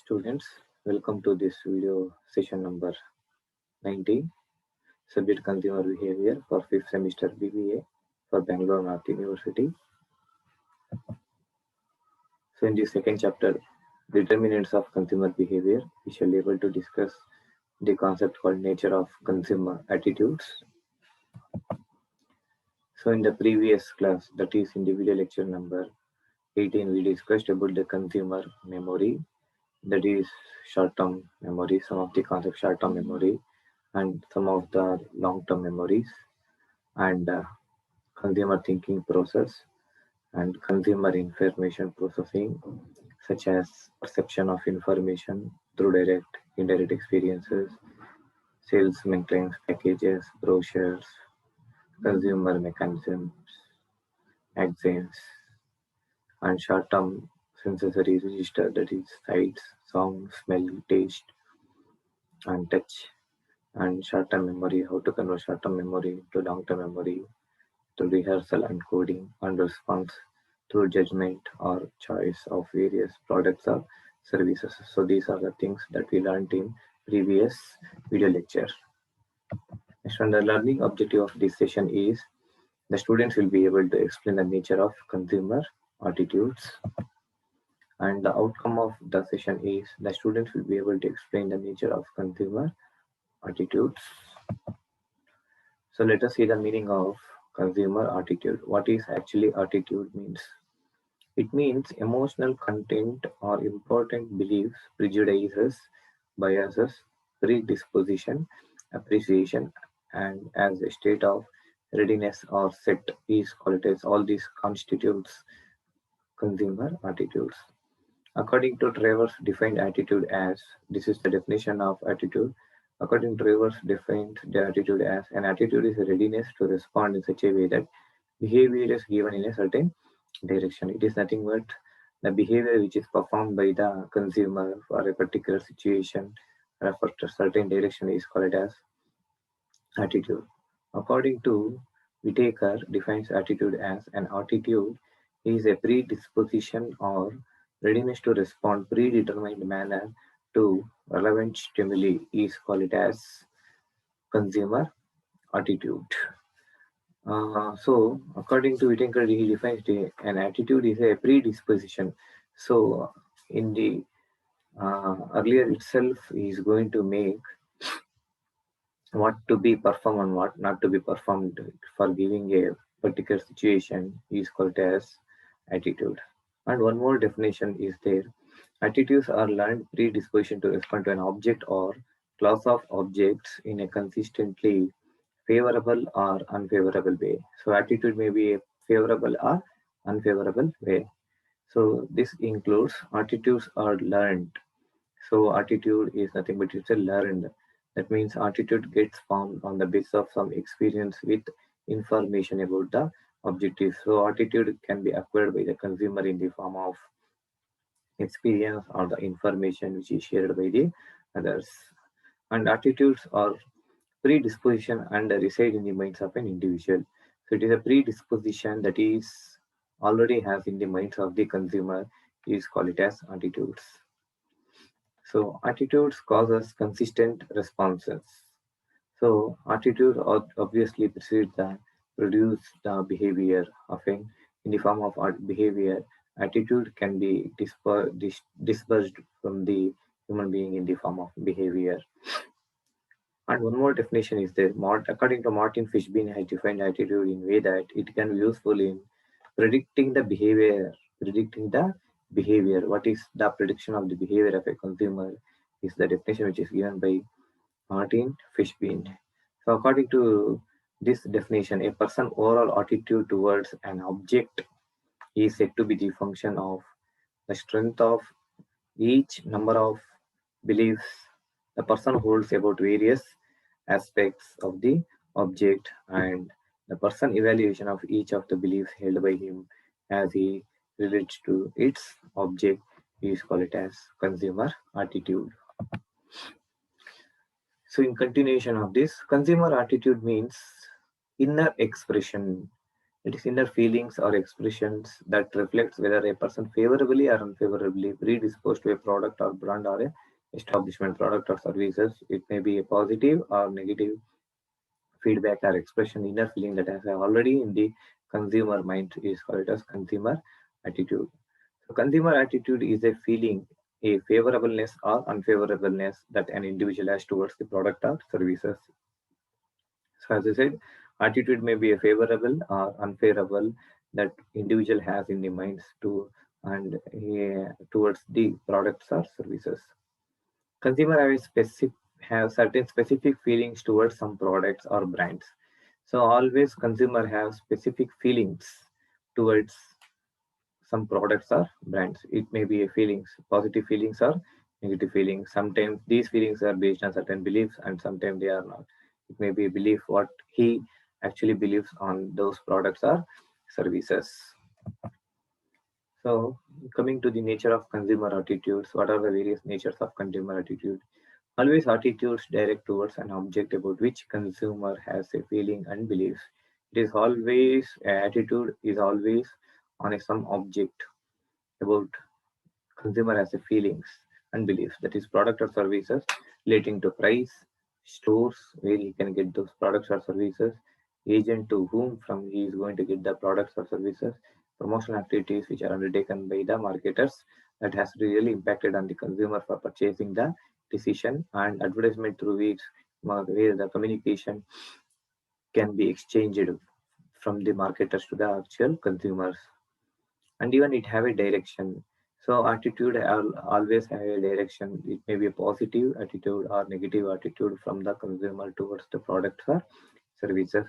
Students, welcome to this video session number 19, subject consumer behavior for 5th semester BBA for Bangalore North University. So in the second chapter, determinants of consumer behavior, we shall be able to discuss the concept called nature of consumer attitudes. So in the previous class, that is in the video lecture number 18, we discussed about the consumer memory, that is short-term memory, some of the concepts short-term memory and some of the long-term memories, and consumer thinking process and consumer information processing, such as perception of information through direct, indirect experiences, salesman claims, packages, brochures, consumer mechanisms, axons, and short-term sensory register, that is sight, sound, smell, taste, and touch, and short-term memory, how to convert short-term memory to long-term memory through rehearsal and coding and response through judgment or choice of various products or services. So these are the things that we learned in previous video lecture. Next one, the learning objective of this session is the students will be able to explain the nature of consumer attitudes, and the outcome of the session is the students will be able to explain the nature of consumer attitudes. So let us see the meaning of consumer attitude. What is actually attitude means? It means emotional content or important beliefs, prejudices, biases, predisposition, appreciation, and as a state of readiness or set is called as all these constitutes consumer attitudes. According to Travers defined attitude as, this is the definition of attitude. According to Travers defined the attitude as, an attitude is a readiness to respond in such a way that behavior is given in a certain direction. It is nothing but the behavior which is performed by the consumer for a particular situation or for a certain direction is called as attitude. According to Whitaker defines attitude as, an attitude is a predisposition or readiness to respond predetermined manner to relevant stimuli is called as consumer attitude. So according to Whitaker, he defines an attitude is a predisposition. So in the earlier itself, he is going to make what to be performed and what not to be performed for giving a particular situation is called as attitude. And one more definition is there. Attitudes are learned predisposition to respond to an object or class of objects in a consistently favorable or unfavorable way. So attitude may be a favorable or unfavorable way. So this includes attitudes are learned. So attitude is nothing but it's a learned. That means attitude gets formed on the basis of some experience with information about the objective. So attitude can be acquired by the consumer in the form of experience or the information which is shared by the others. And attitudes are predisposition and reside in the minds of an individual. So it is a predisposition that is already has in the minds of the consumer is called it as attitudes. So attitudes causes consistent responses. So attitude obviously precedes the produce the behavior often in the form of behavior. Attitude can be dispersed from the human being in the form of behavior. And one more definition is there. According to Martin Fishbein has defined attitude in a way that it can be useful in predicting the behavior. Predicting the behavior. What is the prediction of the behavior of a consumer is the definition which is given by Martin Fishbein. So according to this definition, a person's overall attitude towards an object is said to be the function of the strength of each number of beliefs the person holds about various aspects of the object, and the person evaluation of each of the beliefs held by him as he relates to its object is called as consumer attitude. So in continuation of this, consumer attitude means inner expression It is inner feelings or expressions that reflects whether a person favorably or unfavorably predisposed to a product or brand or a establishment, product or services. It may be a positive or negative feedback or expression. Inner feeling that has already in the consumer mind is called as consumer attitude. So consumer attitude is a feeling, a favorableness or unfavorableness that an individual has towards the product or services. So as I said, attitude may be a favorable or unfavorable that individual has in the minds to and towards the products or services. Consumer have certain specific feelings towards some products or brands. So always consumer have specific feelings towards some products or brands. It may be a feelings, positive feelings or negative feelings. Sometimes these feelings are based on certain beliefs and sometimes they are not. It may be a belief what he actually believes on those products or services. So coming to the nature of consumer attitudes, what are the various natures of consumer attitude? Always attitudes direct towards an object about which consumer has a feeling and beliefs. It is always attitude is always on a some object about consumer has a feelings and beliefs, that is product or services relating to price, stores where he can get those products or services, agent to whom from he is going to get the products or services, promotional activities which are undertaken by the marketers that has really impacted on the consumer for purchasing the decision, and advertisement through which where the communication can be exchanged from the marketers to the actual consumers, and even it have a direction. So attitude always have a direction. It may be a positive attitude or negative attitude from the consumer towards the products or services.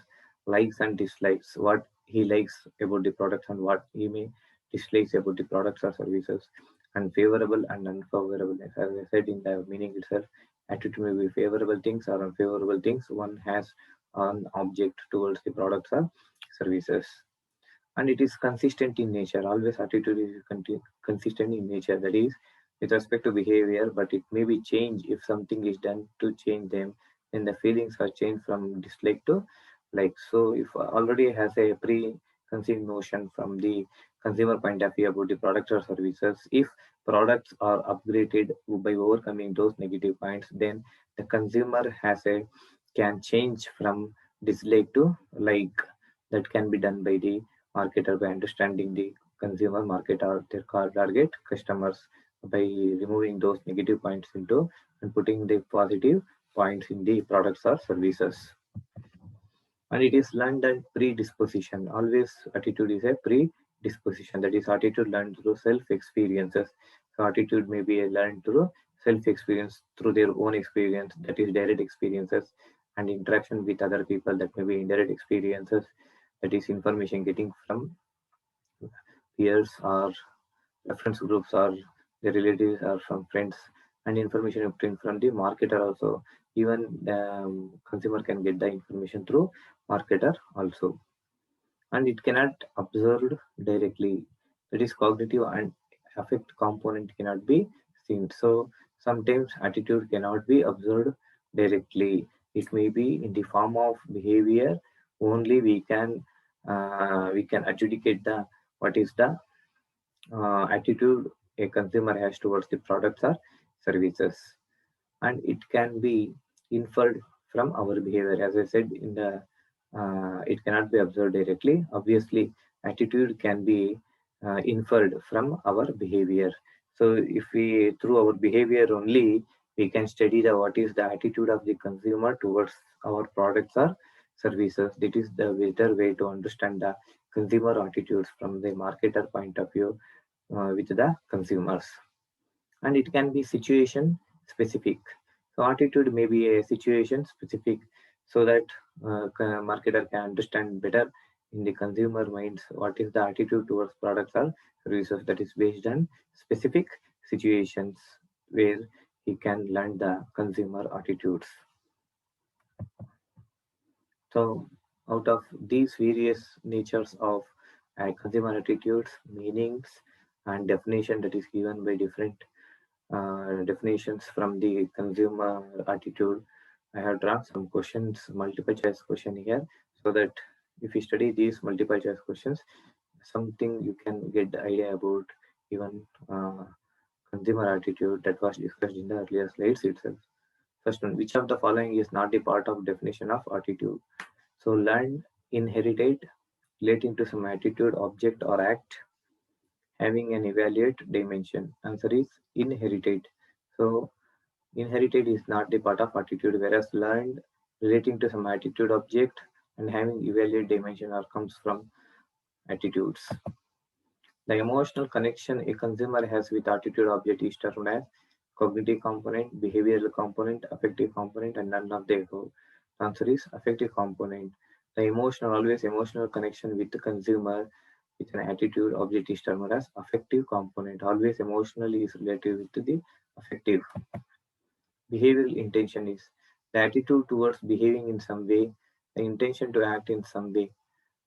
Likes and dislikes, what he likes about the products and what he may dislikes about the products or services, and favorable and unfavorable. As I said in the meaning itself, attitude may be favorable things or unfavorable things one has an object towards the products or services, and it is consistent in nature. Always attitude is consistent in nature, that is with respect to behavior, but it may be changed if something is done to change them. Then the feelings are changed from dislike to like. So if already has a preconceived notion from the consumer point of view about the products or services, if products are upgraded by overcoming those negative points, then the consumer has a can change from dislike to like. That can be done by the marketer by understanding the consumer market or their target customers by removing those negative points into and putting the positive points in the products or services. And it is learned and predisposition. Always attitude is a predisposition, that is attitude learned through self experiences. So attitude may be learned through self experience, through their own experience, that is direct experiences, and interaction with other people, that may be indirect experiences, that is information getting from peers or reference groups or the relatives or from friends, and information obtained from the marketer also. Even the consumer can get the information through marketer also, and it cannot observed directly. That is cognitive and affect component cannot be seen. So sometimes attitude cannot be observed directly. It may be in the form of behavior. Only we can adjudicate the what is the attitude a consumer has towards the products or services, and it can be inferred from our behavior. As I said in the it cannot be observed directly. Obviously attitude can be inferred from our behavior. So if we through our behavior only we can study the what is the attitude of the consumer towards our products or services. That is the better way to understand the consumer attitudes from the marketer point of view with the consumers. And it can be situation specific. So attitude may be a situation specific, so that marketer can understand better in the consumer minds what is the attitude towards products or services, that is based on specific situations where he can learn the consumer attitudes. So out of these various natures of consumer attitudes, meanings and definition that is given by different definitions from the consumer attitude, I have drawn some questions, multiple choice question here, so that If you study these multiple choice questions, something you can get the idea about even consumer attitude that was discussed in the earlier slides itself. First one, which of the following is not a part of definition of attitude? So learned, inherited, relating to some attitude, object or act, having an evaluate dimension. Answer is inherited. So inherited is not the part of attitude, whereas learned, relating to some attitude, object, and having evaluate dimension or comes from attitudes. The emotional connection a consumer has with attitude object is termed as cognitive component, behavioral component, affective component, and none of the above. The answer is affective component. The emotional, always emotional connection with the consumer with an attitude object is termed as affective component. Always emotional is related with the affective. Behavioral intention is the attitude towards behaving in some way, the intention to act in some way,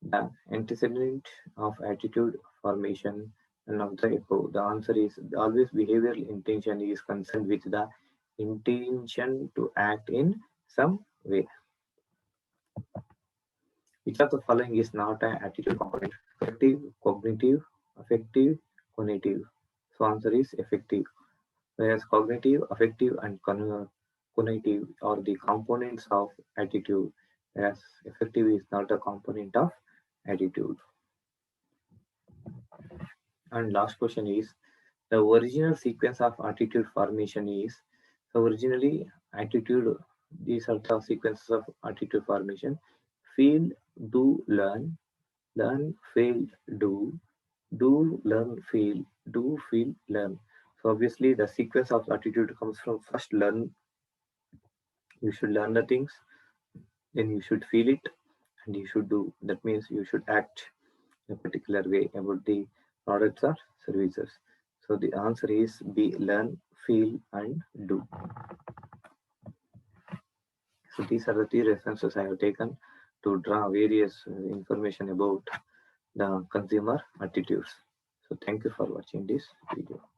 the antecedent of attitude formation, and of the above. The answer is always behavioral intention is concerned with the intention to act in some way. Which of the following is not an attitude component? Affective, cognitive, affective, cognitive. So answer is effective. Whereas cognitive, affective, and cognitive are the components of attitude, whereas effective is not a component of attitude. And last question is the original sequence of attitude formation is so originally attitude these are the sequences of attitude formation feel do learn feel do learn feel learn. So obviously the sequence of attitude comes from first learn. You should learn the things, then you should feel it, and you should do. That means you should act in a particular way about the products or services. So the answer is B, learn, feel, and do. So these are the three references I have taken to draw various information about the consumer attitudes. So thank you for watching this video.